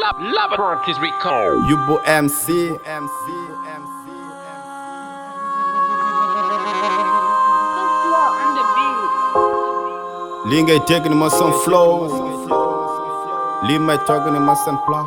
Labyrinth is recalled. Yubu MC. Lii ngay dégg ni ma son flow. Lii may togg ni ma seen plat.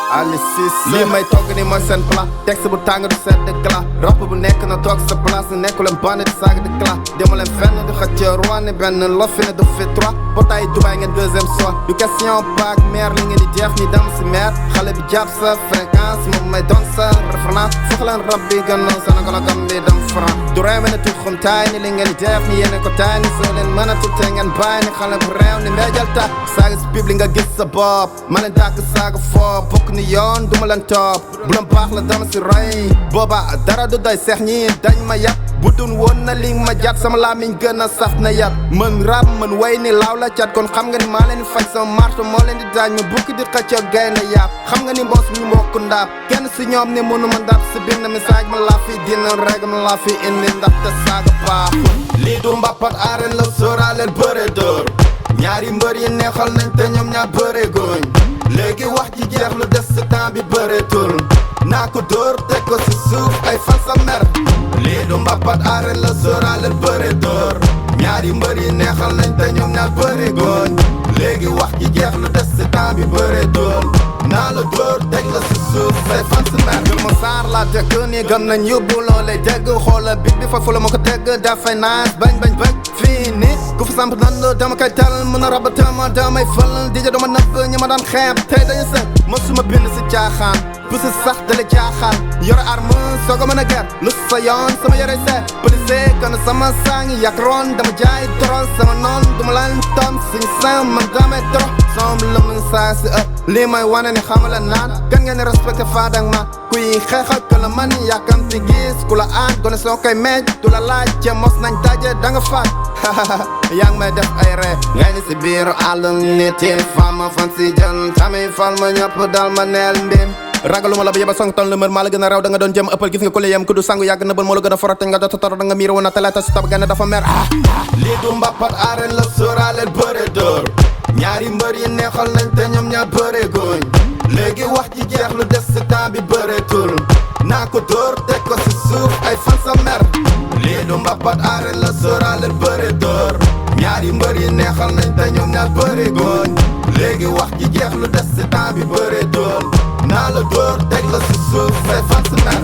Ali Cissé. Lii may togg ni ma seen plat. Texte bu tàng du sedd glas. Rap bu nekk na toog sa place. Nekku leen bandi di saag di classe. Dema leen fenn di xëccee roi ni benn lofi ne du fi trois. Potaay Dubaay ngeen deuxième soir. Du question paak meer li ngeen di def ni dem si meer. Xale bi jàpp sa fréquence moom may doon sa référence. Foog leen rab bi gënoon Sénégal ak am bi dem franc. Du réew mi ne tuut xum taay ni li ngeen di def ni yéen ko taay ni soo leen mën a tuut te ngeen bàyyi ni xale bu réew ni mbéjal ta. Saaga si public nga gis sa bopp. Ma leen dàkk saaga foo bokk ni yoon duma leen topp. Bu leen baax la dama si roy. Booba dara du doy seex ñi dañ ma yàpp. Bu dun woon na li ma jat sama lamiñ gën a saf na yat. Mën rap mën way ni laaw la cat kon xam nga ni maa leen di faj sama marto moo leen di daaj ma bukki di xëccoo gaynde yàpp. Xam nga ni mboos mi mbokk ndaab kenn si ñoom ne mënu ma ndab si bind message ma laa fi dina reg ma laa fi indi ndax te saaga baax. Lii du mbappat arène la sóoraaleel bëre dóor. Ñaari mbër yi neexal nañ te ñoom ñaar bëre gooñ. Léegi wax ji jeex lu des si temps bi bëreetul. Naa ko dóor teg ko si suuf ay fan sa mer. Lii du mbappat arène la sóoraaleel bëre dóor. Ñaari mbër yi neexal nañ te ñoom ñaar bëre gooñ. Léegi wax ji jeex lu des si temps bi bëreetul. Naa la dóor teg la si suuf say fan sa mer. Gën ma saar laa dëkk ni gëm nañ yóbbu loolee dégg. Xoola bit bi fa fu la ma ko teg dafay naas bañ fii ni ku fi samp nan dama koy tal mën a rabatama damay fël dija dama nëbb ñi ma daan xeeb tey dañu sën mësuma bind si caaxaan pusi sax dale jaaxaan yore arme soo ko mën a ger lu sa yoon sama yore seet polise kon sama sangi yak roon dama jaay toro sama noon duma laan tom suñu sang man damay toro som la mun saa si lii may wane ni xamala naan kan ngeen respecté faadang ma kuy xeexal ko la man yàkkamti gis ku la aan gone soo koy meej du la laaj ce mos nañ daje da nga faat yaa ngi may def ay ree ngay ni si biiru àll nit yi fama fan si jën tamit fal ma ñëpp dal ma neel mbin ragaluma la ba yeba song ton lu mër maa la gën a raw da nga doon jëm ëppal gis nga ku la yem ku du sangu yàgg na bal moo la gën a forote nga doota toro da nga miir woon na talaata si tab gane dafa mer lii du mbappat arène la sóoraaleel bëre dóor ñaari mbër yi neexal nañ te ñoom ñaar bëre gooñ léegi wax ji jeex lu des si temps bi bëreetul naa ko dóor teg ko si suuf ay fan sa mer lii du mbappat arène la sóoraaleel bëre dóor ñaari mbër yi neexal nañ te ñoom ñaar bëre gooñ léegi wax ji jeex lu des si temps bi bëreetul naa la dóor teg la si suuf ay fan sa mer